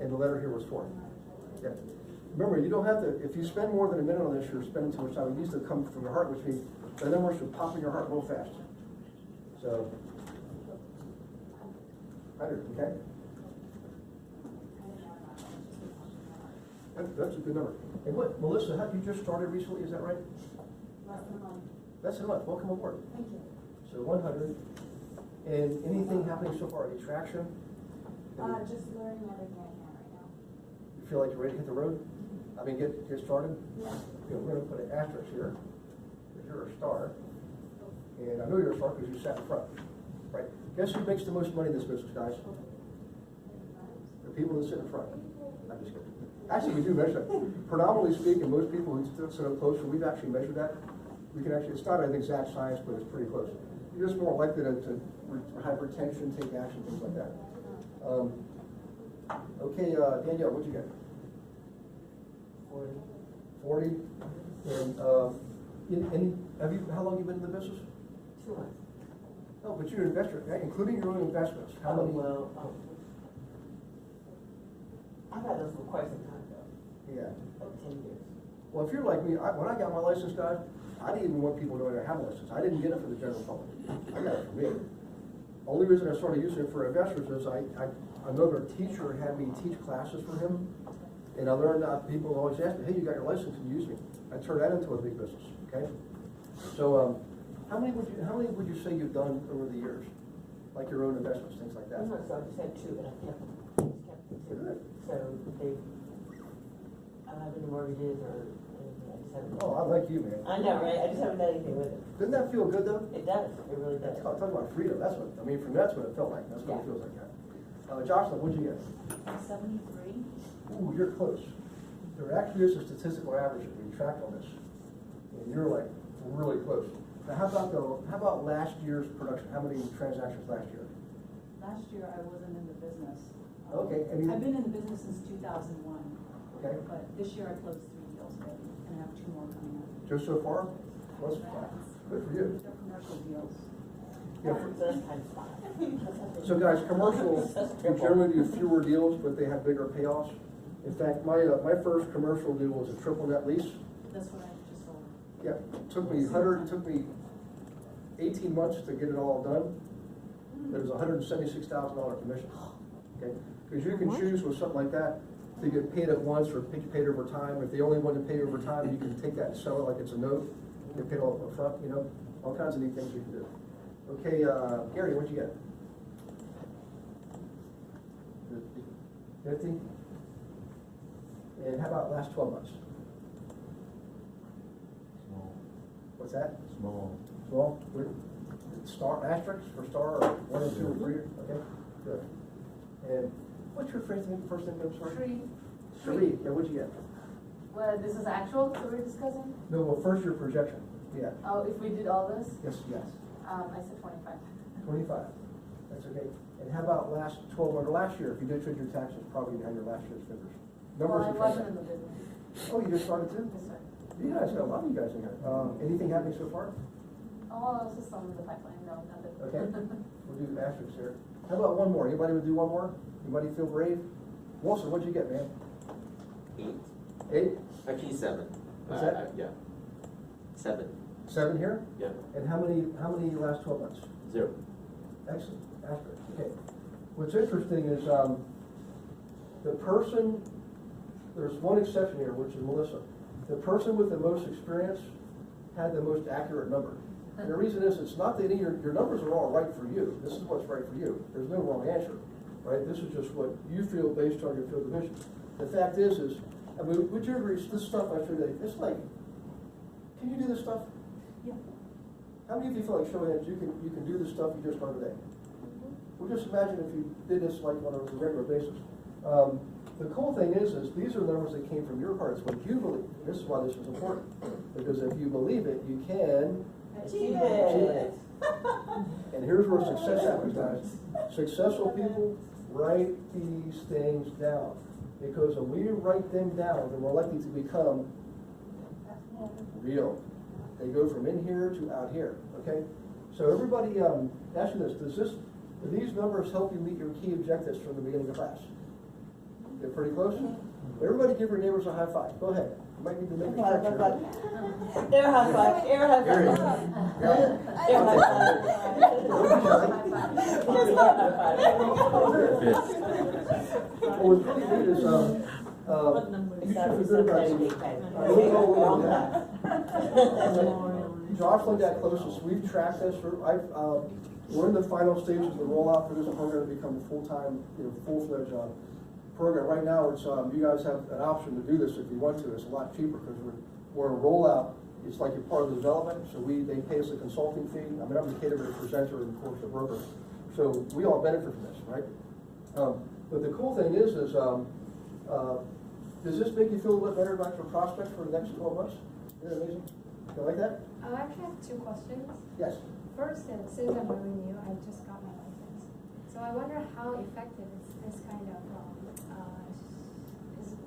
And the letter here was 4th. Yeah. Remember, you don't have to, if you spend more than a minute on this, you're spending too much time. It needs to come from your heart, which means the numbers should pop in your heart real fast. So, 100, okay? That's a good number. And what, Melissa, you just started recently, is that right? Less than a month. Less than a month. Welcome aboard. Thank you. So 100. And anything happening so far? Any traction? Just learning everything I can right now. You feel like you're ready to hit the road? I mean, get started? Yeah. Okay, we're going to put an asterisk here, because you're a star. And I know you're a star because you sat in front, right? Guess who makes the most money in this business, guys? The people that sit in front. I'm just kidding. Actually, we do measure that. Predominantly speaking, most people who sit up close, we've actually measured that. We can actually, it's not an exact science, but it's pretty close. You're just more likely to have retention, take action, things like that. Okay, Danielle, what'd you get? 40. And how long have you been in the business? 2 months. No, but you're an investor, including your own investments. How many? I've had those for quite some time though, Yeah. like 10 years. Well, if you're like me, when I got my license, guys, I didn't even want people to know I have a license. I didn't get it for the general public. I got it for me. Only reason I started using it for investors is another teacher had me teach classes for him. And I learned that people always ask me, hey, you got your license, and use me. I turned that into a big business, okay? So, how many would you say you've done over the years? Like your own investments, things like that? I'm not sorry, I just had 2 and I kept them. Good. So they, I don't have any mortgages or anything, I just haven't. Oh, I like you, man. I know, right? I just haven't done anything with it. Doesn't that feel good, though? It does, it really does. Talk about freedom. That's what, I mean, for me, that's what it felt like. That's what it Yeah. feels like. Jocelyn, what'd you get? 73. Ooh, you're close. There actually is a statistical average that we tracked on this. And you're like really close. Now, how about last year's production? How many transactions last year? Last year, I wasn't in the business. Okay, and you- I've been in the business since 2001, Okay, but this year I closed 3 deals already, and I have 2 more coming up. just so far? Well, that's good for you. They're commercial deals. Yeah, So that's kind of fun. So guys, commercial, we generally do fewer deals, but they have bigger payoffs. In fact, my first commercial deal was a triple net lease. That's what I just sold. Yeah, it took me 18 months to get it all done. It was $176,000 commission. Okay, because you can choose with something like that to get paid at once or get paid over time. If they only want to pay over time, you can take that and sell it like it's a note. Get paid all up front, you know, all kinds of neat things you can do. Okay, Gary, what'd you get? 50? And how about last 12 months? Small. What's that? Small. Small? Star, asterisk for star, or 1 or 2 or 3? Okay, good. And what's your first name, I'm sorry? Tree. Cherie, yeah, what'd you get? Well, this is actual that we're discussing? No, well, first your projection, yeah. Oh, if we did all this, Yes, yes, I said 25. 25, that's okay. And how about last 12, or last year, if you did trade your taxes, probably you had your last year's figures. Well, Numbers I and wasn't in the transactions. business. Oh, you just started too? Yes, sir. You guys, got a lot of you guys in here. Anything happening so far? Oh, this is some in the pipeline, no, nothing. Okay, we'll do asterisks here. How about one more? Anybody would do one more? Anybody feel brave? Wilson, what'd you get, man? 8. 8? Actually 7. What's that? Yeah. 7. 7 here? Yeah. And how many last 12 months? 0. Excellent, asterisk, okay. What's interesting is, the person, there's one exception here, which is Melissa. The person with the most experience had the most accurate number. And the reason is, it's not that your numbers are all right for you. This is what's right for you. There's no wrong answer, right? This is just what you feel based on your field of vision. The fact is, I mean, would you agree, this stuff I showed you, it's like, can you do this stuff? Yeah. How many of you feel like showing hands, you can do the stuff you just learned today? Well, just imagine if you did this like on a regular basis. The cool thing is these are numbers that came from your hearts, what you believe. This is why this is important. Because if you believe it, you can Achieve achieve it. it. And here's where success happens, guys. Successful people write these things down. Because when we write them down, they're more likely to become real. They go from in here to out here, okay? So everybody, ask you this, do these numbers help you meet your key objectives from the beginning of class? They're pretty close? Everybody give your neighbors a high five. Go ahead. You might need to make a stretch here. Air high five, air high There you five. go. Yeah. Air high five. Just not high five. Well, what's really neat is, you should feel good about these. Wrong time. Jocelyn got closest. We've tracked this. We're in the final stages of the rollout for this program to become a full-time, full-fledged program. Right now, it's you guys have an option to do this if you want to. It's a lot cheaper because we're in a rollout. It's like you're part of the development, so they pay us a consulting fee. I mean, I'm the caterer, the presenter, and of course the broker. So we all benefit from this, right? But the cool thing is does this make you feel a little bit better about your prospects for the next 12 months? Isn't that amazing? You like that? I actually have 2 questions. Yes. First, since I'm really new, I just got my license. So I wonder how effective is this kind of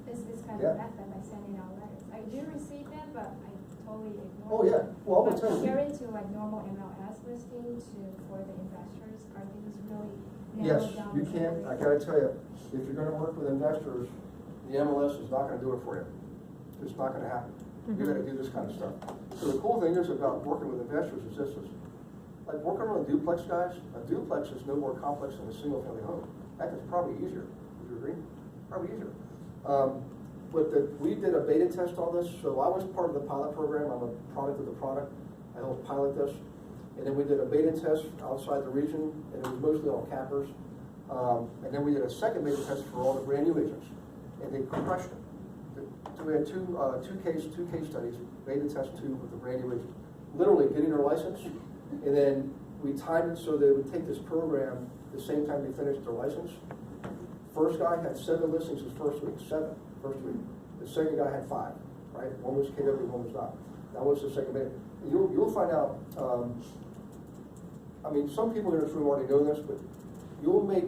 is this kind Yeah. of method by sending out letters. I do receive them, but I totally ignore. Oh, yeah, well, I'm gonna But tell you. comparing to like normal MLS listing for the investors, are these really Yes, narrowed down? you the can, I gotta tell you, if you're gonna work with investors, the MLS is not gonna do it for you. It's not gonna happen. You gotta do this kind of stuff. So the cool thing is about working with investors is this is, like working on a duplex, guys, a duplex is no more complex than a single family home. That is probably easier, would you agree? Probably easier. We did a beta test on this, so I was part of the pilot program, I'm a product of the product. I helped pilot this. And then we did a beta test outside the region, and it was mostly on cappers. And then we did a second beta test for all the brand new agents, and they crushed it. So we had two case studies, beta test 2 with the brand new agents. Literally getting their license, and then we timed it so they would take this program the same time they finished their license. First guy had 7 listings his first week, 7, first week. The second guy had 5, right? One was KW, one was not. That was the second beta. You'll find out, I mean, some people in this room already know this, but you'll make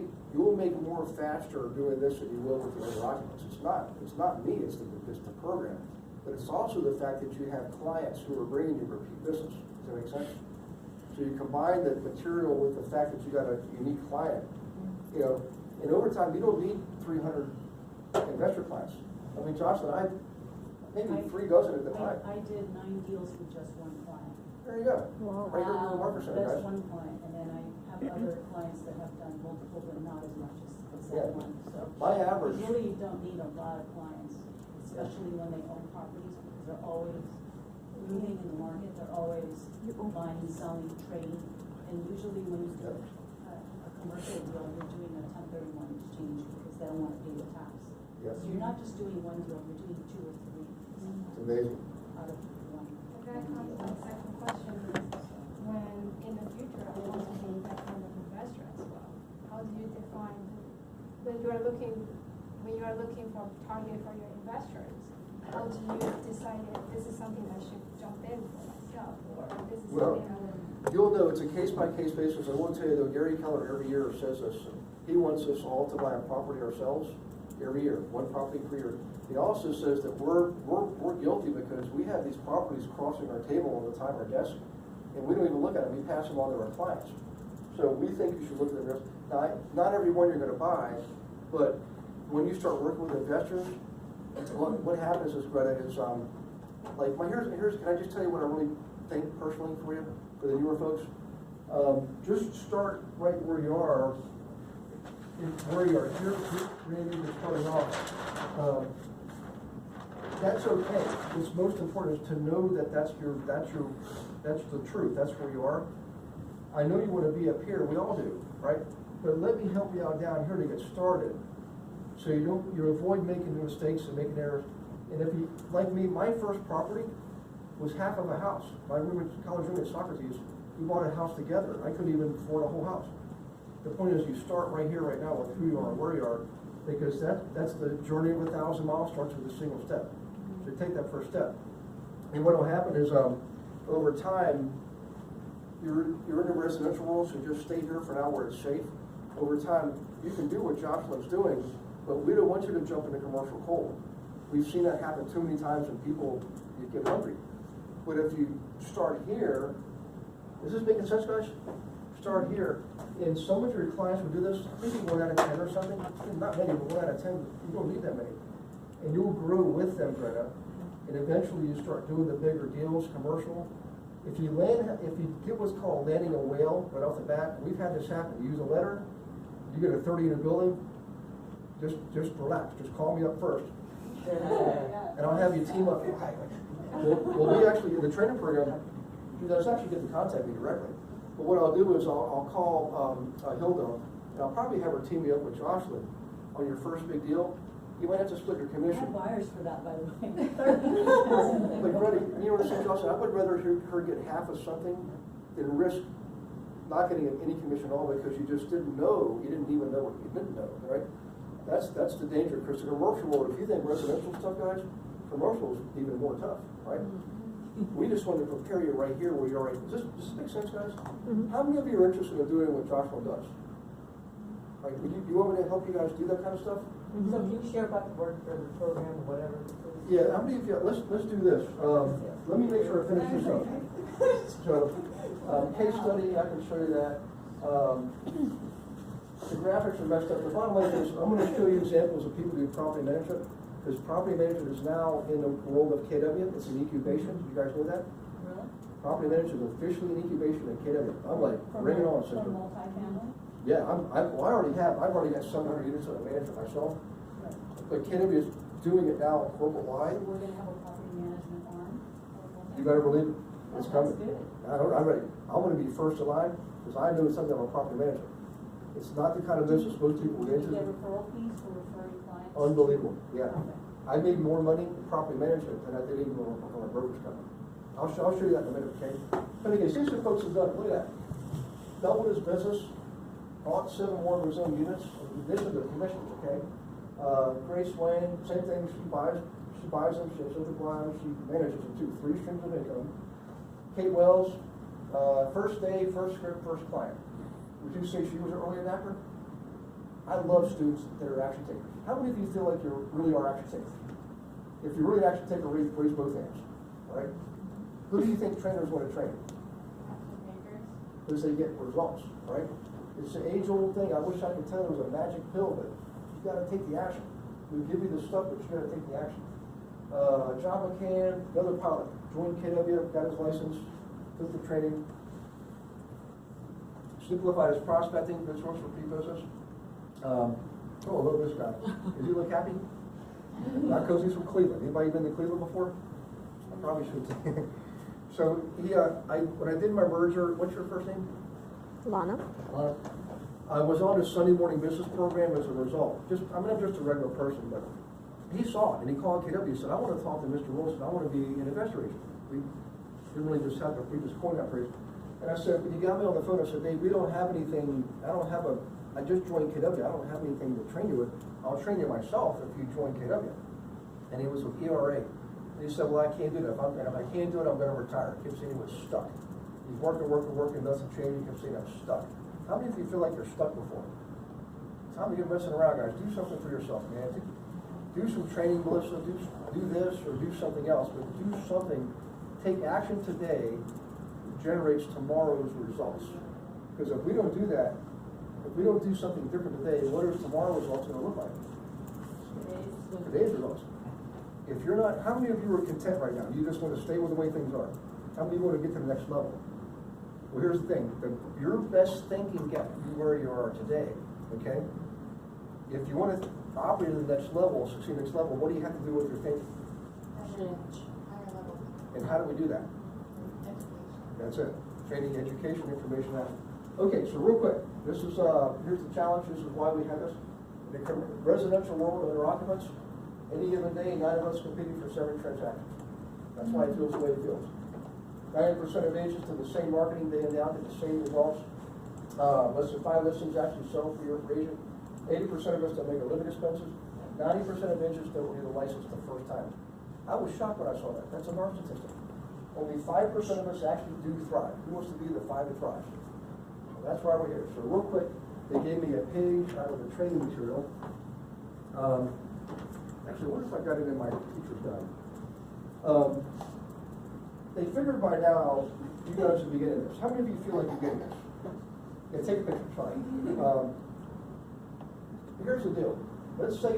more faster doing this than you will with the other documents. It's not me, it's the program. But it's also the fact that you have clients who are bringing you repeat business. Does that make sense? So you combine the material with the fact that you got a unique client. You know, and over time, you don't need 300 investor clients. I mean, Jocelyn, maybe 3 dozen at the time. I did 9 deals with just 1 client. There you go. Wow. Right here in the Market Center, That's guys. 1 client, and then I have other clients that have done multiple, but not as much as Yeah. that one, so. My average. You really don't need a lot of clients, especially when they own properties, because they're always moving in the market, they're always buying, selling, trading. And usually when you do a commercial deal, you're doing a 1031 exchange because they don't want to pay the tax. Yes. So you're not just doing 1 deal, you're doing 2 or 3 It's amazing. out of 1. And that comes to my second question is, when in the future I want to be that kind of investor as well, how do you define, when you are looking for target for your investors, how do you decide if this is something I should jump in for myself, or this is Well, something I would? You'll know it's a case-by-case basis. I will tell you though, Gary Keller every year says this. He wants us all to buy a property ourselves every year, 1 property per year. He also says that we're guilty because we have these properties crossing our table all the time, our desk, and we don't even look at them. We pass them on to our clients. So we think you should look at the rest. Now, not every one you're going to buy, but when you start working with investors, what happens is, Greta, is like, here's. Can I just tell you what I really think personally for you, for the newer folks? Just start right where you are. Here, Randy, you're starting off. That's okay. What's most important is to know that that's the truth. That's where you are. I know you want to be up here. We all do, right? But let me help you out down here to get started, so you avoid making mistakes and making errors. And if you, like me, my first property was half of a house. My college roommate Socrates, we bought a house together. I couldn't even afford a whole house. The point is, you start right here, right now, with who you are and where you are, because that's the journey of 1,000 miles starts with a single step. So take that first step. And what will happen is, over time, you're in the residential world, so just stay here for now where it's safe. Over time, you can do what Jocelyn's doing, but we don't want you to jump into commercial coal. We've seen that happen too many times, and people get hungry. But if you start here, is this making sense, guys? Start here, and some of your clients will do this, maybe 1 out of 10 or something. Not many, but 1 out of 10. You don't need that many, and you'll grow with them, Greta. And eventually, you start doing the bigger deals, commercial. If you get what's called landing a whale right off the bat, we've had this happen. You use a letter, you get a 30-unit building. Just relax. Just call me up first, and I'll have you team up. Well, we actually, in the training program, you guys actually get to contact me directly. But what I'll do is I'll call Hilda, and I'll probably have her team me up with Jocelyn on your first big deal. You might have to split your I commission. have buyers for that, by the way. But Greta, you know what I'm saying, Jocelyn? I would rather her get half of something than risk not getting any commission at all because you just didn't know. You didn't even know what you didn't know, right? That's the danger, because the commercial world, if you think residential stuff, guys, commercial is even more tough, right? We just want to prepare you right here where you are. Does this make sense, guys? How many of you are interested in doing what Joshua does? Like, you want me to help you guys do that kind of stuff? So can you share about the work for the program or whatever? Yeah, how many of you, let's do this. Let me make sure I finish this up. So, case study, I can show you that. The graphics are messed up. The bottom line is, I'm gonna show you examples of people doing property management, because property management is now in the world of KW. It's an incubation. Did you guys know that? Really? Property management is officially an incubation at KW. I'm like, bring it on, For sister. multifamily? Yeah, I've already got 700 units under management myself. But KW is doing it now corporate So wide. we're gonna have a property management arm? You better believe it. It's Oh, coming. that's good. I'm ready. I'm gonna be first in line, because I know something about property management. It's not the kind of business most people Do get you get into. referral fees for referring clients? Unbelievable, yeah. Okay. I made more money in property management than I did even on a brokerage company. I'll show you that in a minute, okay? But again, see what folks have done. Look at that. Doubled his business, bought 7 more of his own units, in addition to commissions, okay? Grace Wayne, same thing, she buys them, she has other blinds, she manages them too, 3 streams of income. Kate Wells, first day, first script, first client. Would you say she was an early adapter? I love students that are action takers. How many of you feel like you really are action takers? If you're really an action taker, raise both hands, all right? Who do you think trainers want to train? Because they get results, right? It's an age-old thing. I wish I could tell you it was a magic pill, but you gotta take the action. We give you the stuff, but you gotta take the action. John McCann, another pilot, joined KW, got his license, took the training. Simplified his prospecting, good source for pre-business. Oh, I love this guy. Does he look happy? Not because he's from Cleveland. Anybody been to Cleveland before? I probably should. So he, when I did my merger, what's your first name? Lana? I was on his Sunday morning business program as a result. I'm not just a regular person, but he saw it and he called KW. He said, I want to talk to Mr. Wilson. I want to be an investor agent. We didn't really just have we just coined that phrase. And I said, when you got me on the phone, I said, Dave, we don't have anything. I just joined KW. I don't have anything to train you with. I'll train you myself if you join KW. And he was with ERA. And he said, well, I can't do that. If I can't do it, I'm going to retire. He kept saying he was stuck. He's working, nothing changing. He kept saying, I'm stuck. How many of you feel like you're stuck before? It's time to get messing around, guys. Do something for yourself, man. Do some training, Melissa. Do this or do something else, but do something. Take action today that generates tomorrow's results. Because if we don't do that, if we don't do something different today, what is tomorrow's results going to look like? Today's results. If you're not, how many of you are content right now? You just want to stay with the way things are. How many want to get to the next level? Well, here's the thing. Your best thinking gets you where you are today, okay? If you want to operate at the next level, succeed at the next level, what do you have to do with your thinking? And how do we do that? That's it. Training, education, information, action. Okay, so real quick, this is, here's the challenge. This is why we have this. In the residential world of their occupants, any given day, 9 of us competing for 7 transactions. That's why it feels the way it feels. 90% of agents do the same marketing day in and out, get the same results. Less than 5 listings actually sell for your agent. 80% of us don't make a living expenses. 90% of agents don't get a license the first time. I was shocked when I saw that. That's a mark statistic. Only 5% of us actually do thrive. Who wants to be the 5 that thrives? So that's why we're here. So real quick, they gave me a page out of the training material. Actually, what if I got it in my teacher's guide? They figured by now you guys should be getting this. How many of you feel like you're getting this? Yeah, take a picture, fine. Here's the deal. Let's say